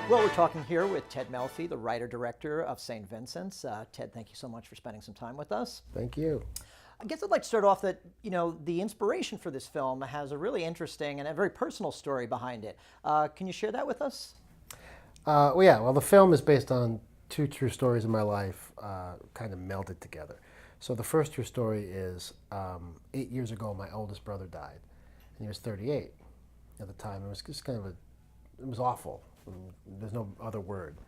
Well, we're talking here with Ted Melfi, the writer-director of St. Vincent's. Ted, thank you so much for spending some time with us. Thank you. I guess I'd like to start off that, the inspiration for this film has a really interesting and a very personal story behind it. Can you share that with us? Well, the film is based on two true stories in my life, kind of melded together. So the first true story is 8 years ago, my oldest brother died, and he was 38 at the time. It was just it was awful. There's no other word.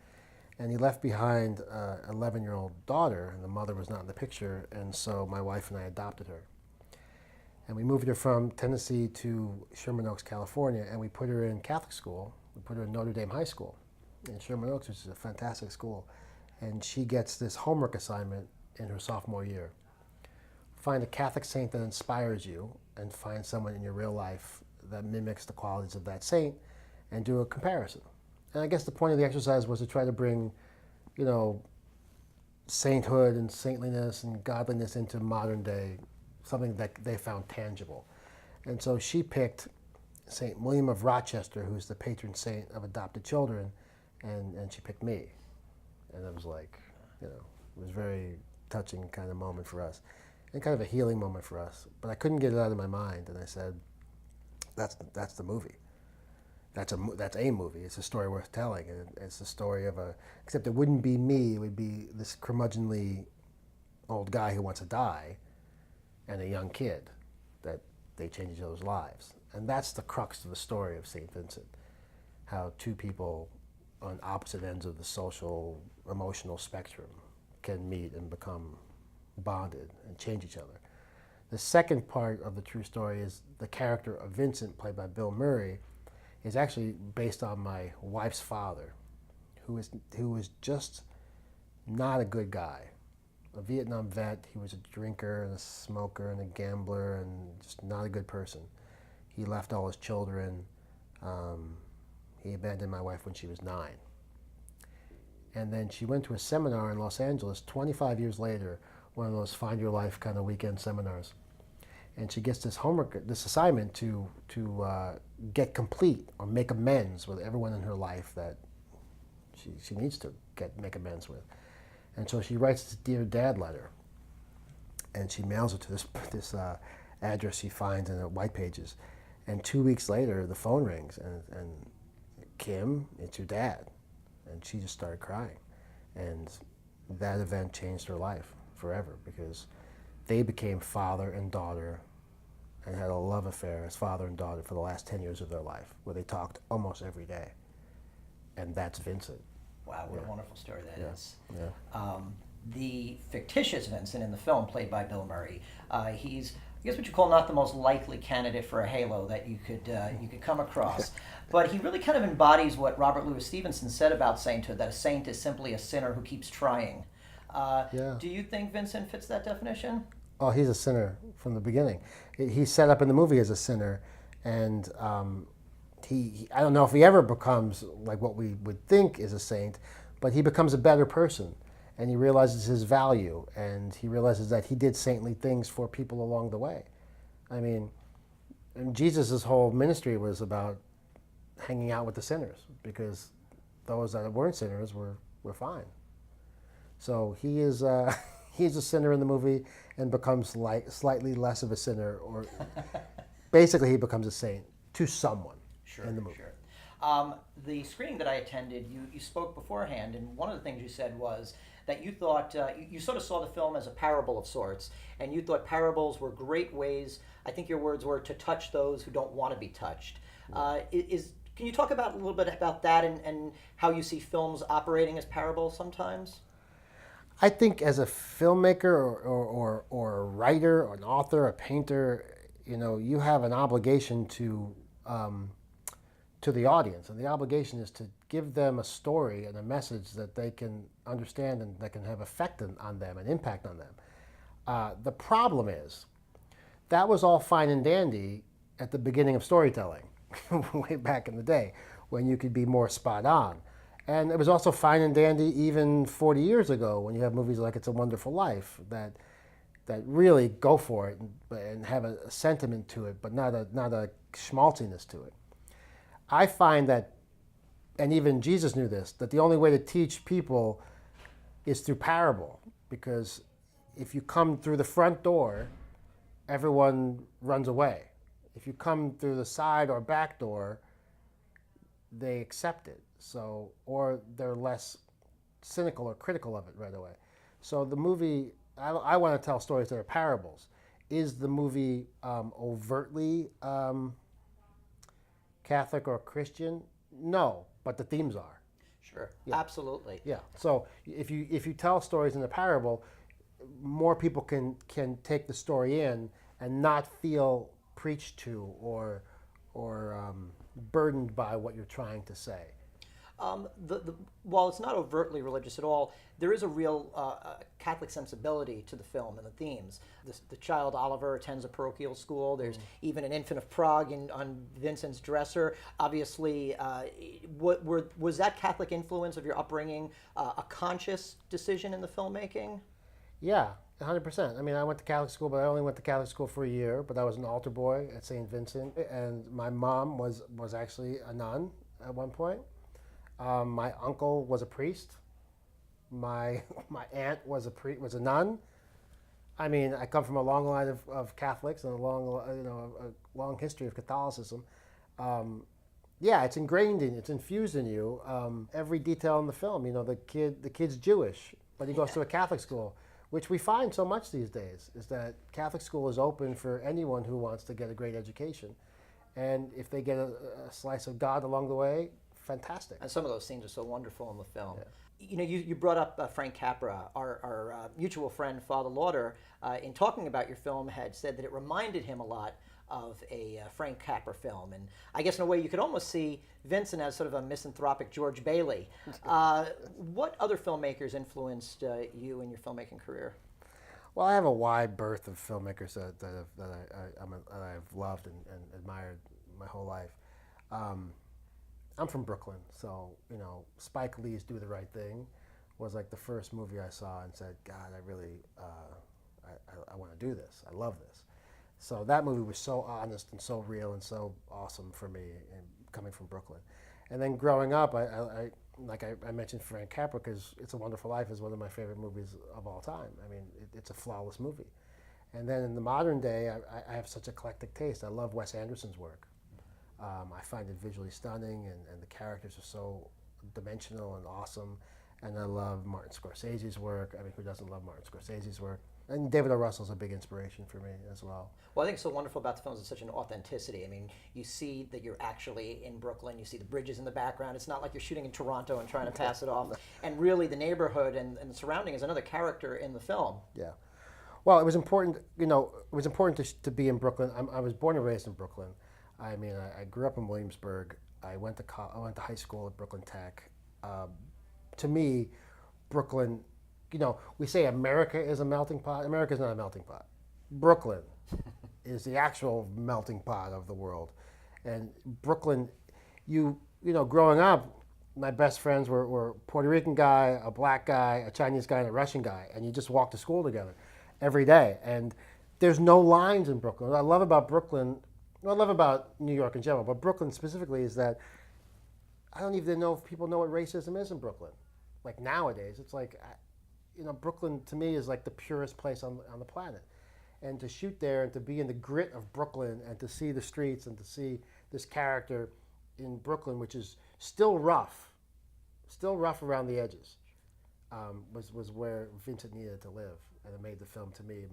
And he left behind an 11-year-old daughter, and the mother was not in the picture, and so my wife and I adopted her. And we moved her from Tennessee to Sherman Oaks, California, and we put her in Catholic school. We put her in Notre Dame High School in Sherman Oaks, which is a fantastic school. And she gets this homework assignment in her sophomore year. Find a Catholic saint that inspires you, and find someone in your real life that mimics the qualities of that saint, and do a comparison. And I guess the point of the exercise was to try to bring, sainthood and saintliness and godliness into modern day, something that they found tangible. And so she picked St. William of Rochester, who's the patron saint of adopted children, and she picked me. And it was like, it was a very touching kind of moment for us, and kind of a healing moment for us. But I couldn't get it out of my mind, and I said, that's the movie. That's a movie. It's a story worth telling. And it's a story of except it wouldn't be me. It would be this curmudgeonly old guy who wants to die, and a young kid that they change each other's lives. And that's the crux of the story of St. Vincent. How two people on opposite ends of the social, emotional spectrum can meet and become bonded and change each other. The second part of the true story is the character of Vincent, played by Bill Murray, is actually based on my wife's father, who was just not a good guy. A Vietnam vet, he was a drinker and a smoker and a gambler and just not a good person. He left all his children. He abandoned my wife when she was 9. And then she went to a seminar in Los Angeles 25 years later, one of those Find Your Life kind of weekend seminars. And she gets this this assignment to get complete or make amends with everyone in her life that she needs to make amends with. And so she writes this Dear Dad letter, and she mails it to this address she finds in the white pages. And 2 weeks later, the phone rings, and Kim, it's your dad. And she just started crying. And that event changed her life forever, because they became father and daughter and had a love affair as father and daughter for the last 10 years of their life, where they talked almost every day. And that's Vincent. Wow, what a wonderful story that is. Yeah. The fictitious Vincent in the film, played by Bill Murray, he's, I guess, what you call not the most likely candidate for a halo that you could come across. But he really kind of embodies what Robert Louis Stevenson said about sainthood, that a saint is simply a sinner who keeps trying. Do you think Vincent fits that definition? Oh, he's a sinner from the beginning. He's set up in the movie as a sinner, and I don't know if he ever becomes like what we would think is a saint, but he becomes a better person, and he realizes his value, and he realizes that he did saintly things for people along the way. I mean, Jesus' whole ministry was about hanging out with the sinners, because those that weren't sinners were fine. So he is he's a sinner in the movie, and becomes slightly less of a sinner, or basically he becomes a saint to someone in the movie. Sure. The screening that I attended, you spoke beforehand, and one of the things you said was that you thought, you sort of saw the film as a parable of sorts, and you thought parables were great ways, I think your words were, to touch those who don't want to be touched. Can you talk a little bit about that, and how you see films operating as parables sometimes? I think as a filmmaker or a writer or an author, a painter, you have an obligation to the audience, and the obligation is to give them a story and a message that they can understand and that can have effect on them and impact on them. The problem is that was all fine and dandy at the beginning of storytelling, way back in the day, when you could be more spot on. And it was also fine and dandy even 40 years ago, when you have movies like It's a Wonderful Life that really go for it and have a sentiment to it, but not a schmaltziness to it. I find that and even Jesus knew this, that the only way to teach people is through parable, because if you come through the front door, everyone runs away. If you come through the side or back door, they accept it. So, or they're less cynical or critical of it right away. So the movie, I want to tell stories that are parables. Is the movie overtly Catholic or Christian? No, but the themes are. Sure, Yeah. absolutely. Yeah. So if you tell stories in a parable, more people can take the story in and not feel preached to or burdened by what you're trying to say. While it's not overtly religious at all, there is a real Catholic sensibility to the film and the themes. The child Oliver attends a parochial school. There's even an infant of Prague on Vincent's dresser. Obviously, was that Catholic influence of your upbringing a conscious decision in the filmmaking? Yeah, 100%. I mean, I went to Catholic school, but I only went to Catholic school for a year. But I was an altar boy at St. Vincent, and my mom was actually a nun at one point. My uncle was a priest. My aunt was a nun. I mean, I come from a long line of Catholics and a long history of Catholicism. Yeah, it's ingrained in you. It's infused in you. Every detail in the film. The kid's Jewish, but he goes to a Catholic school, which we find so much these days. Is that Catholic school is open for anyone who wants to get a great education, and if they get a slice of God along the way, fantastic. And some of those scenes are so wonderful in the film. Yeah. You brought up Frank Capra, our mutual friend, Father Lauder, in talking about your film, had said that it reminded him a lot of a Frank Capra film. And I guess in a way you could almost see Vincent as sort of a misanthropic George Bailey. What other filmmakers influenced you in your filmmaking career? Well, I have a wide berth of filmmakers that I've loved and admired my whole life. I'm from Brooklyn, so Spike Lee's "Do the Right Thing" was like the first movie I saw and said, "God, I really, I want to do this. I love this." So that movie was so honest and so real and so awesome for me, and coming from Brooklyn. And then growing up, I mentioned Frank Capra because "It's a Wonderful Life" is one of my favorite movies of all time. I mean, it's a flawless movie. And then in the modern day, I have such eclectic taste. I love Wes Anderson's work. I find it visually stunning, and the characters are so dimensional and awesome. And I love Martin Scorsese's work. I mean, who doesn't love Martin Scorsese's work? And David O. Russell's a big inspiration for me as well. Well, I think it's so wonderful about the films is such an authenticity. I mean, you see that you're actually in Brooklyn. You see the bridges in the background. It's not like you're shooting in Toronto and trying to pass it off. And really, the neighborhood and the surrounding is another character in the film. Yeah. Well, it was important. It was important to be in Brooklyn. I was born and raised in Brooklyn. I mean, I grew up in Williamsburg. I went to high school at Brooklyn Tech. To me, Brooklyn, we say America is a melting pot. America is not a melting pot. Brooklyn is the actual melting pot of the world. And Brooklyn, growing up, my best friends were a Puerto Rican guy, a black guy, a Chinese guy, and a Russian guy. And you just walk to school together every day. And there's no lines in Brooklyn. What I love about Brooklyn, what I love about New York in general, but Brooklyn specifically, is that I don't even know if people know what racism is in Brooklyn. Like nowadays, it's like, Brooklyn to me is like the purest place on the planet. And to shoot there and to be in the grit of Brooklyn and to see the streets and to see this character in Brooklyn, which is still rough around the edges, was where Vincent needed to live. And it made the film, to me,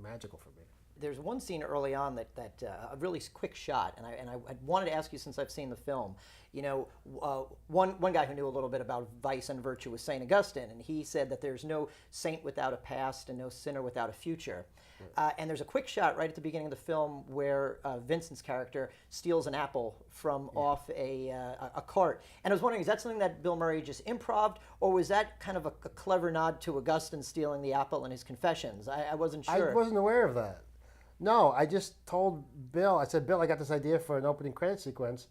magical for me. There's one scene early on that a really quick shot, and I wanted to ask you since I've seen the film. One guy who knew a little bit about vice and virtue was Saint Augustine, and he said that there's no saint without a past and no sinner without a future. And there's a quick shot right at the beginning of the film where Vincent's character steals an apple from off a cart. And I was wondering, is that something that Bill Murray just improv'd, or was that kind of a clever nod to Augustine stealing the apple in his Confessions? I wasn't sure. I wasn't aware of that. No, I just told Bill, I said, Bill, I got this idea for an opening credit sequence.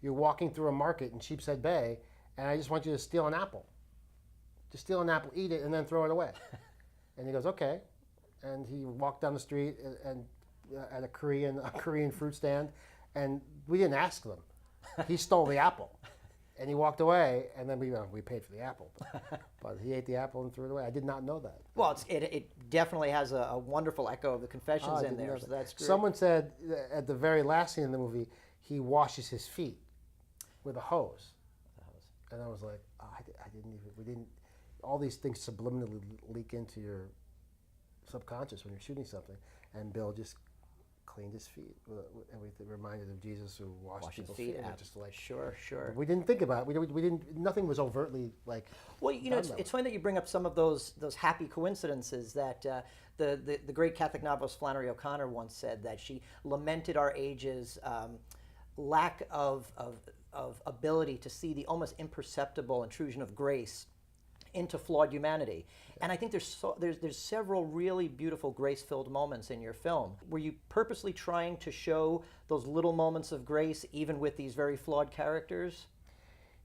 You're walking through a market in Sheepshead Bay, and I just want you to steal an apple. Just steal an apple, eat it, and then throw it away. And he goes, okay. And he walked down the street and at a Korean fruit stand, and we didn't ask them. He stole the apple. And he walked away, and then we paid for the apple. But he ate the apple and threw it away. I did not know that. Well, it definitely has a wonderful echo of the Confessions in there, so that's great. Someone said at the very last scene in the movie, he washes his feet with a hose. And I was like, oh, we didn't, all these things subliminally leak into your subconscious when you're shooting something. And Bill just cleaned his feet. Everything reminded of Jesus who washed people's feet. Just like, sure. We didn't think about it. We didn't. Nothing was overtly like. Well, it's funny that you bring up some of those happy coincidences that the great Catholic novelist Flannery O'Connor once said that she lamented our age's lack of ability to see the almost imperceptible intrusion of grace into flawed humanity. And I think there's several really beautiful grace-filled moments in your film. Were you purposely trying to show those little moments of grace even with these very flawed characters?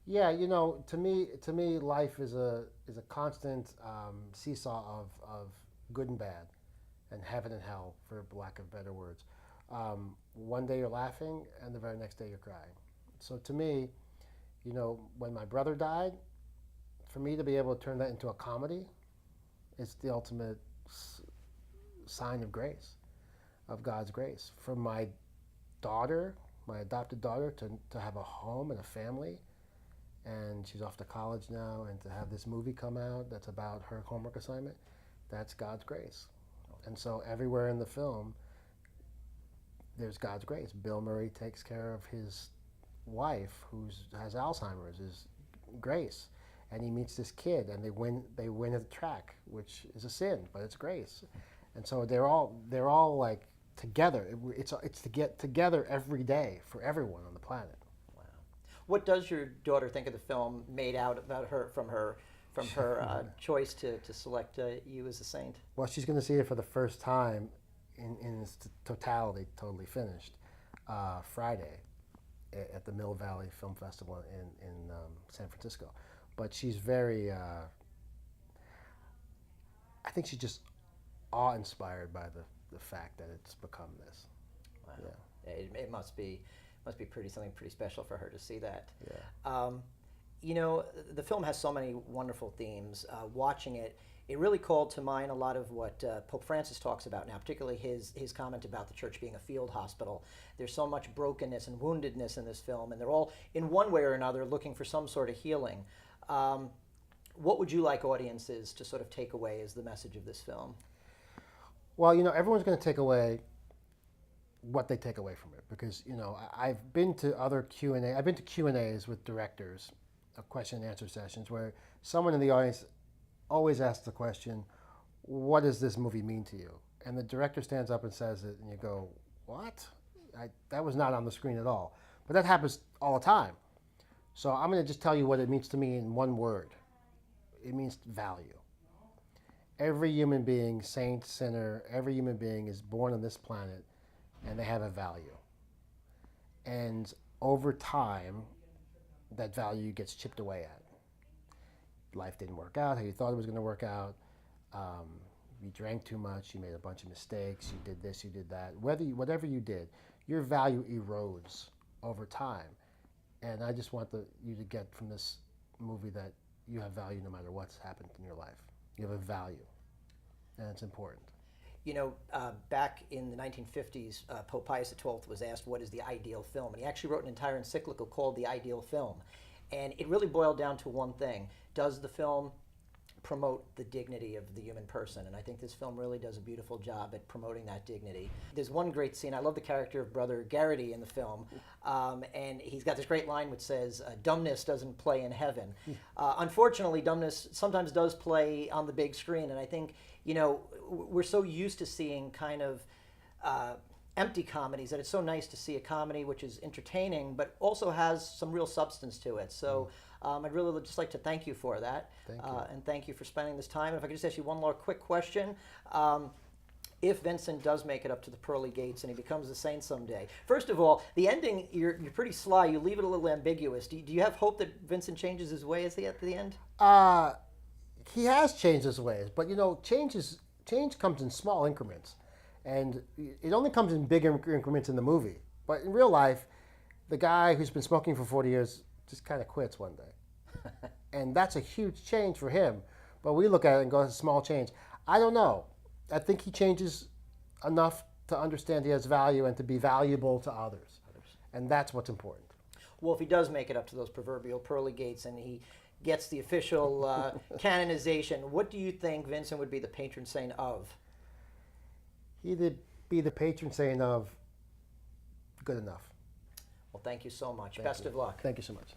Yeah, to me, life is a constant seesaw of good and bad, and heaven and hell, for lack of better words. One day you're laughing, and the very next day you're crying. So to me, when my brother died, for me to be able to turn that into a comedy, it's the ultimate sign of grace, of God's grace. For my daughter, my adopted daughter, to have a home and a family, and she's off to college now, and to have this movie come out that's about her homework assignment, that's God's grace. And so everywhere in the film, there's God's grace. Bill Murray takes care of his wife who has Alzheimer's, is grace. And he meets this kid, and they win at the track, which is a sin, but it's grace. And so they're all like together. It's to get together every day for everyone on the planet. Wow. What does your daughter think of the film made out about her from her choice to select you as a saint? Well, she's going to see it for the first time in its totality, totally finished, Friday at the Mill Valley Film Festival in San Francisco. But she's very, I think she's just awe-inspired by the fact that it's become this. Wow. Yeah. It must be something pretty special for her to see that. Yeah. The film has so many wonderful themes. Watching it really called to mind a lot of what Pope Francis talks about now, particularly his comment about the church being a field hospital. There's so much brokenness and woundedness in this film, and they're all, in one way or another, looking for some sort of healing. What would you like audiences to sort of take away as the message of this film? Well, everyone's going to take away what they take away from it, because I've been to other Q&A. I've been to Q&As with directors, question and answer sessions, where someone in the audience always asks the question, "What does this movie mean to you?" And the director stands up and says it, and you go, "What? That was not on the screen at all." But that happens all the time. So I'm going to just tell you what it means to me in one word. It means value. Every human being, saint, sinner, every human being is born on this planet, and they have a value. And over time, that value gets chipped away at. Life didn't work out how you thought it was going to work out. You drank too much, you made a bunch of mistakes, you did this, you did that. Whatever you did, your value erodes over time. And I just want you to get from this movie that you have value no matter what's happened in your life. You have a value, and it's important. Back in the 1950s, Pope Pius XII was asked what is the ideal film, and he actually wrote an entire encyclical called The Ideal Film. And it really boiled down to one thing. Does the film promote the dignity of the human person? And I think this film really does a beautiful job at promoting that dignity. There's one great scene. I love the character of Brother Garrity in the film. And he's got this great line which says, dumbness doesn't play in heaven. Unfortunately, dumbness sometimes does play on the big screen. And I think, we're so used to seeing kind of empty comedies that it's so nice to see a comedy which is entertaining but also has some real substance to it. So I'd really just like to thank you for that. Thank you. And thank you for spending this time. And if I could just ask you one more quick question. If Vincent does make it up to the pearly gates and he becomes a saint someday, first of all, the ending, you're pretty sly. You leave it a little ambiguous. Do you have hope that Vincent changes his ways at the end? He has changed his ways, but change comes in small increments. And it only comes in big increments in the movie. But in real life, the guy who's been smoking for 40 years just kind of quits one day. And that's a huge change for him. But we look at it and go, it's a small change. I don't know. I think he changes enough to understand he has value and to be valuable to others. And that's what's important. Well, if he does make it up to those proverbial pearly gates and he gets the official canonization, what do you think Vincent would be the patron saint of? He'd be the patron saint of good enough. Well, thank you so much. Best of luck. Thank you so much.